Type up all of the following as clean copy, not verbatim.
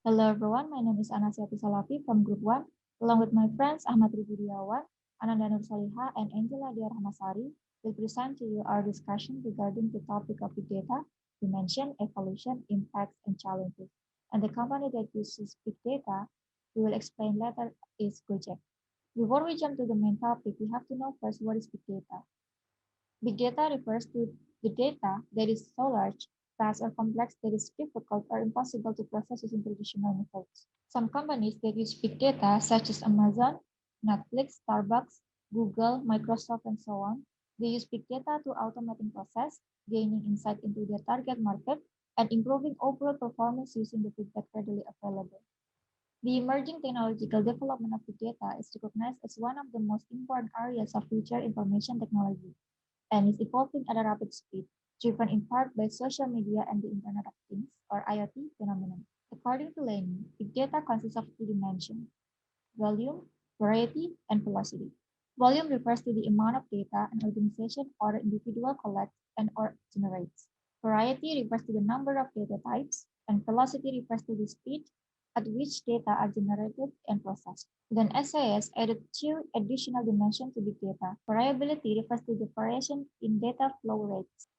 Hello everyone, my name is Anastasia Salafi from Group 1. Along with my friends Ahmad Ribudiawan, Ananda Nur Salihah, and Angela Diarhamasari, will present to you our discussion regarding the topic of big data, dimension, evolution, impacts, and challenges. And the company that uses big data, we will explain later, is Gojek. Before we jump to the main topic, we have to know first what is big data. Big data refers to the data that is so large, vast, or complex that is difficult or impossible to process using traditional methods. Some companies that use big data, such as Amazon, Netflix, Starbucks, Google, Microsoft, and so on, they use big data to automate process, gaining insight into their target market, and improving overall performance using the feedback readily available. The emerging technological development of big data is recognized as one of the most important areas of future information technology and is evolving at a rapid speed, driven in part by social media and the Internet of Things, or IoT phenomenon. According to Lenny, big data consists of three dimensions: volume, variety, and velocity. Volume refers to the amount of data an organization or an individual collects and or generates. Variety refers to the number of data types, and velocity refers to the speed at which data are generated and processed. Then SAS added two additional dimensions to big data. Variability refers to the variation in data flow rates.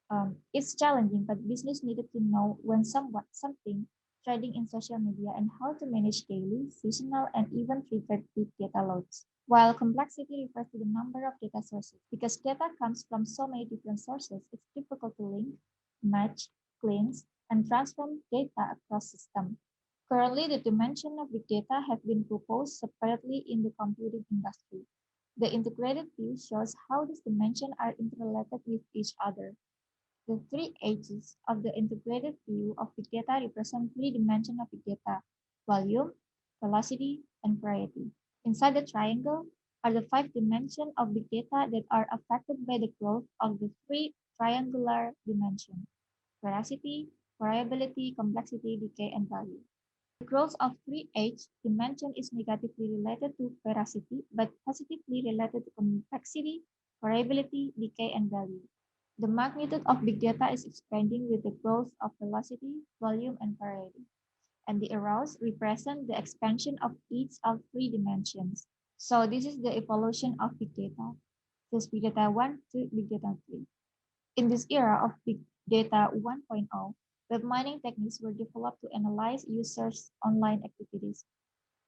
It's challenging, but business needed to know when something trading in social media, and how to manage daily, seasonal, and even triggered big data loads. While complexity refers to the number of data sources, because data comes from so many different sources, it's difficult to link, match, cleanse, and transform data across systems. Currently, the dimension of big data have been proposed separately in the computing industry. The integrated view shows how these dimensions are interrelated with each other. The three edges of the integrated view of big data represent three dimensions of big data: volume, velocity, and variety. Inside the triangle are the five dimensions of big data that are affected by the growth of the three triangular dimensions: veracity, variability, complexity, decay, and value. The growth of 3H dimension is negatively related to veracity, but positively related to complexity, variability, decay, and value. The magnitude of big data is expanding with the growth of velocity, volume, and variety, and the arrows represent the expansion of each of three dimensions. So this is the evolution of big data. This big data 1 to big data 3. In this era of big data 1.0, web mining techniques were developed to analyze users' online activities.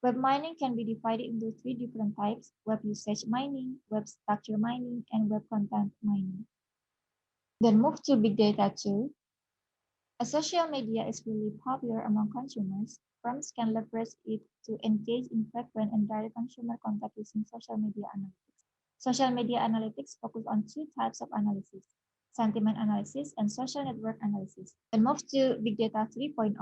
Web mining can be divided into three different types: web usage mining, web structure mining, and web content mining. Then move to big data 2. As social media is really popular among consumers, firms can leverage it to engage in frequent and direct consumer contact using social media analytics. Social media analytics focus on two types of analysis: sentiment analysis and social network analysis. Then move to Big Data 3.0.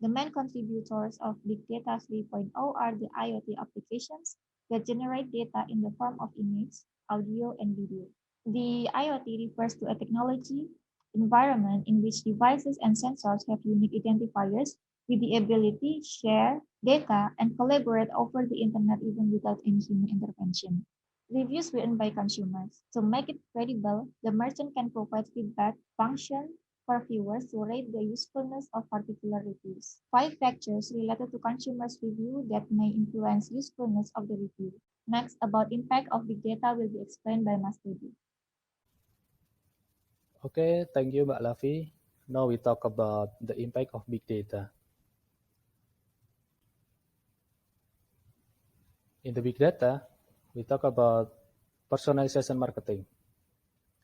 The main contributors of Big Data 3.0 are the IoT applications that generate data in the form of image, audio, and video. The IoT refers to a technology environment in which devices and sensors have unique identifiers with the ability to share data and collaborate over the internet even without any human intervention. Reviews written by consumers. To make it credible, the merchant can provide feedback function for viewers to rate the usefulness of particular reviews. 5 factors related to consumers' review that may influence usefulness of the review. Next, about impact of big data will be explained by Mas Teddy. Okay, thank you, Mbak Lavi. Now we talk about the impact of big data. In the big data, we talk about personalization marketing.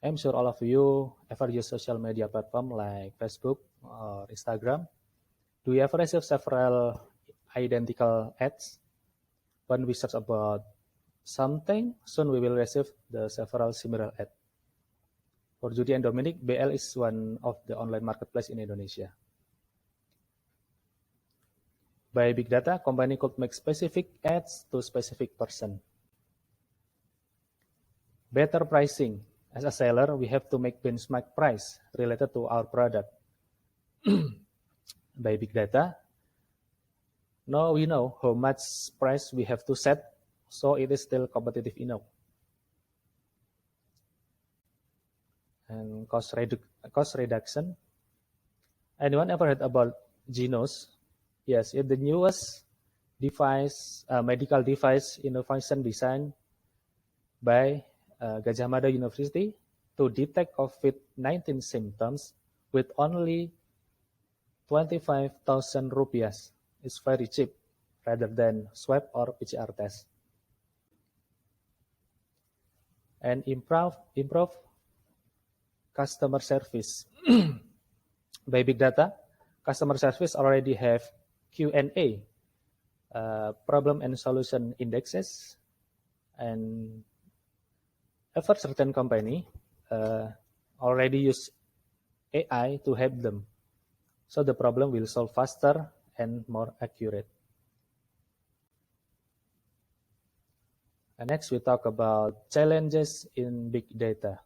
I'm sure all of you ever use social media platform like Facebook or Instagram. Do you ever receive several identical ads? When we search about something, soon we will receive the several similar ads. For Judy and Dominic, BL is one of the online marketplace in Indonesia. By big data, company could make specific ads to specific person. Better pricing. As a seller, we have to make benchmark price related to our product. By big data, now we know how much price we have to set, so it is still competitive enough. And cost reduction. Anyone ever heard about Genos? Yes, it's the newest device, medical device innovation design by Gajah Mada University to detect COVID-19 symptoms with only 25,000 rupiahs. It's very cheap rather than swab or PCR test. And improve customer service. By Big Data, customer service already have Q&A, problem and solution indexes, and ever certain company already use AI to help them. So the problem will solve faster and more accurate. And next, we talk about challenges in big data.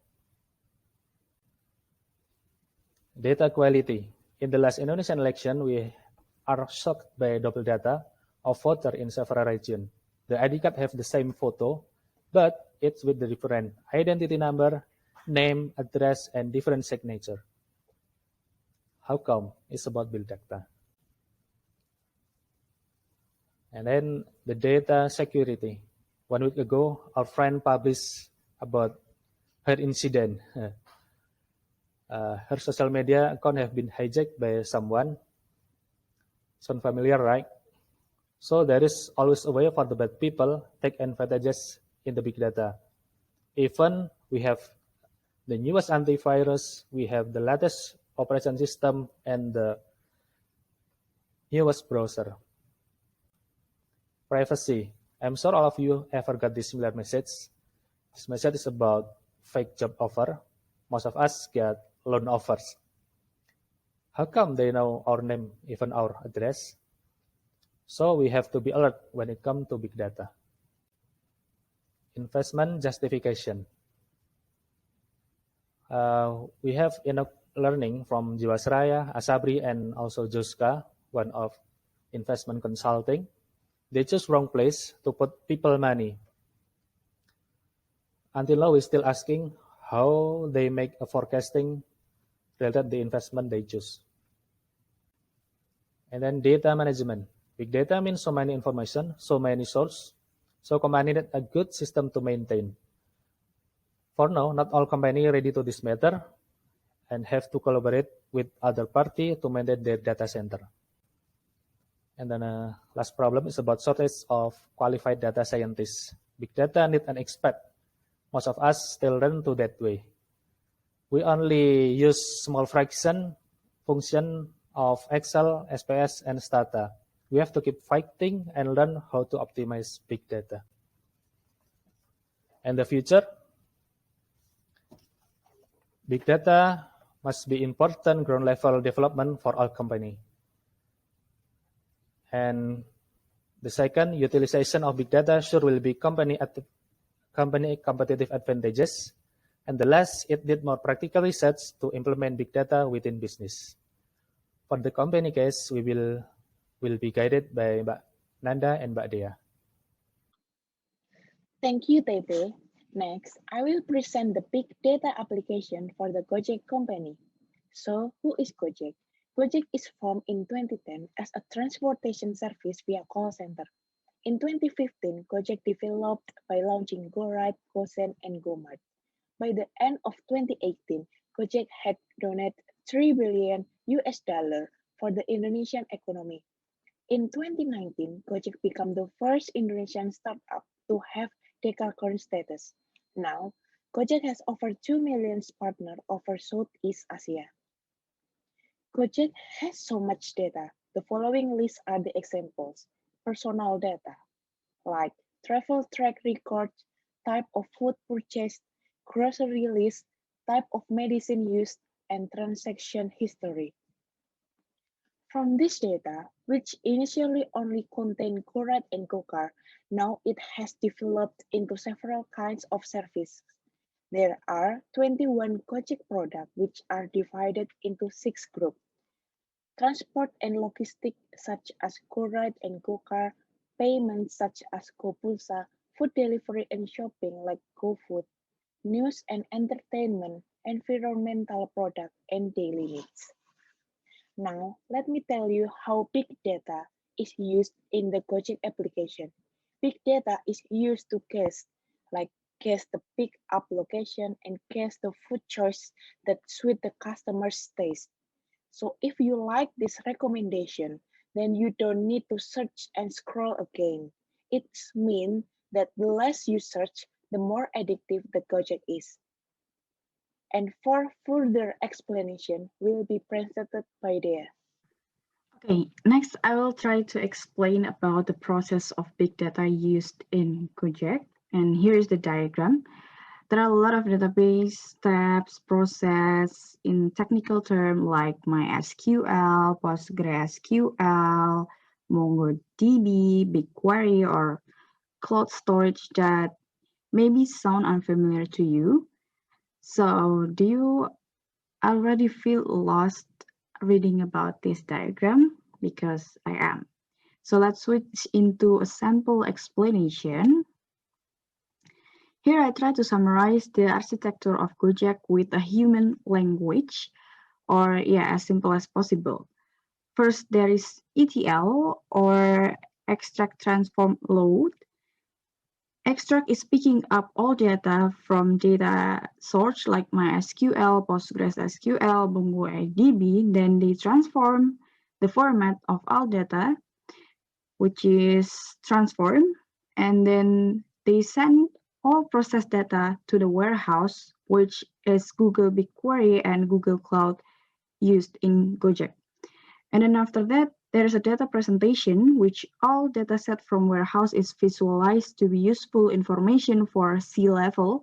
Data quality. In the last Indonesian election, we are shocked by double data of voter in several regions. The ID card have the same photo, but it's with the different identity number, name, address, and different signature. How come? It's about big data. And then the data security. 1 week ago, our friend published about her incident. Her social media account have been hijacked by someone. Sound familiar, right? So there is always a way for the bad people take advantages in the big data. Even we have the newest antivirus, we have the latest operation system, and the newest browser. Privacy. I'm sure all of you ever got this similar message. This message is about fake job offer. Most of us get loan offers. How come they know our name, even our address? So we have to be alert when it comes to big data. Investment justification. We have enough learning from Jiwasraya, Asabri, and also Juska, one of investment consulting. They choose wrong place to put people money. Until now, we're still asking how they make a forecasting related to the investment they choose. And then data management. Big data means so many information, so many sources. So company need a good system to maintain. For now, not all company ready to this matter and have to collaborate with other party to maintain their data center. And then last problem is about shortage of qualified data scientists. Big data need an expert. Most of us still learn to that way. We only use small fraction function of Excel, SPS, and Stata. We have to keep fighting and learn how to optimize big data. And the future, big data must be important ground level development for all company. And the second, utilization of big data sure will be company competitive advantages. And the last, it need more practical research to implement big data within business. For the company case, we will be guided by Mbak Nanda and Mbak Dea. Thank you, Tete. Next, I will present the big data application for the Gojek company. So, who is Gojek? Gojek is formed in 2010 as a transportation service via call center. In 2015, Gojek developed by launching GoRide, GoSend, and GoMart. By the end of 2018, Gojek had donated $3 billion for the Indonesian economy. In 2019, Gojek became the first Indonesian startup to have decacorn status. Now, Gojek has over 2 million partners over Southeast Asia. Gojek has so much data. The following list are the examples. Personal data, like travel track records, type of food purchased, grocery list, type of medicine used, and transaction history. From this data, which initially only contained GoRide and GoCar, now it has developed into several kinds of services. There are 21 Gojek products which are divided into 6 groups. Transport and logistics such as GoRide and GoCar, payments such as GoPulsa, food delivery and shopping like GoFood, news and entertainment, environmental products, and daily needs. Now, let me tell you how big data is used in the Gojek application. Big data is used to guess the pick-up location and guess the food choice that suit the customer's taste. So if you like this recommendation, then you don't need to search and scroll again. It means that the less you search, the more addictive the Gojek is. And for further explanation will be presented by Dea. Okay, next I will try to explain about the process of big data used in Gojek. And here is the diagram. There are a lot of database steps, process in technical term like MySQL, PostgreSQL, MongoDB, BigQuery, or cloud storage that maybe sound unfamiliar to you. So do you already feel lost reading about this diagram? Because I am. So let's switch into a sample explanation. Here I try to summarize the architecture of Gojek with a human language, or as simple as possible. First, there is ETL, or extract, transform, load. Extract is picking up all data from data source like MySQL, PostgreSQL, MongoDB, then they transform the format of all data, which is transform, and then they send all processed data to the warehouse, which is Google BigQuery and Google Cloud used in Gojek. And then after that, there is a data presentation, which all data set from warehouse is visualized to be useful information for C-level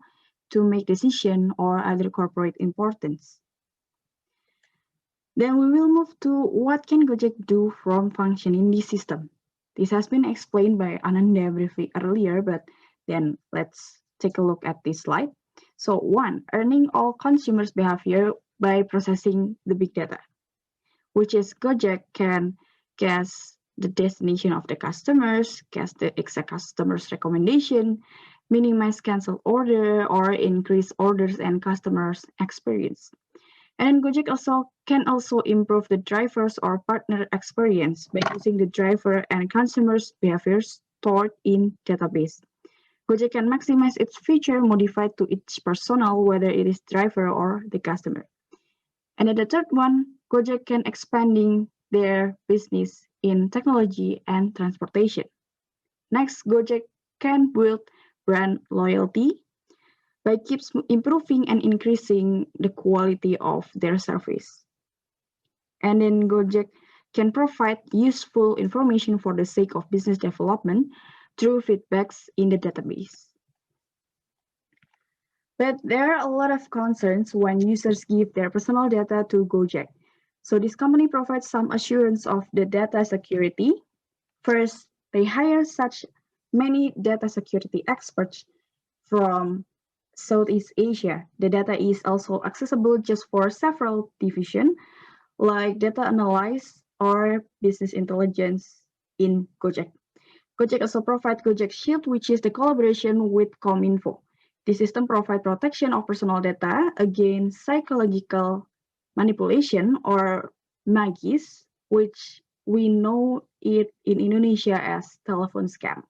to make decision or other corporate importance. Then we will move to what can Gojek do from functioning this system. This has been explained by Ananda briefly earlier, but then let's take a look at this slide. So 1, earning all consumers' behavior by processing the big data, which is Gojek can guess the destination of the customers, guess the exact customer's recommendation, minimize cancel order, or increase orders and customers' experience. And Gojek can also improve the drivers or partner experience by using the driver and consumers' behaviors stored in database. Gojek can maximize its feature modified to each personnel, whether it is driver or the customer. And then the third one, Gojek can expanding their business in technology and transportation. Next, Gojek can build brand loyalty by keeps improving and increasing the quality of their service. And then Gojek can provide useful information for the sake of business development through feedbacks in the database. But there are a lot of concerns when users give their personal data to Gojek. So this company provides some assurance of the data security. First, they hire such many data security experts from Southeast Asia. The data is also accessible just for several divisions, like data analysis or business intelligence in Gojek. Gojek also provides Gojek Shield, which is the collaboration with Kominfo. The system provides protection of personal data against psychological manipulation or magis, which we know it in Indonesia as telephone scam.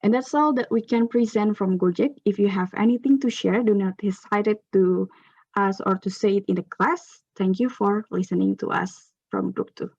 And that's all that we can present from Gojek. If you have anything to share, do not hesitate to us or to say it in the class. Thank you for listening to us from Group 2.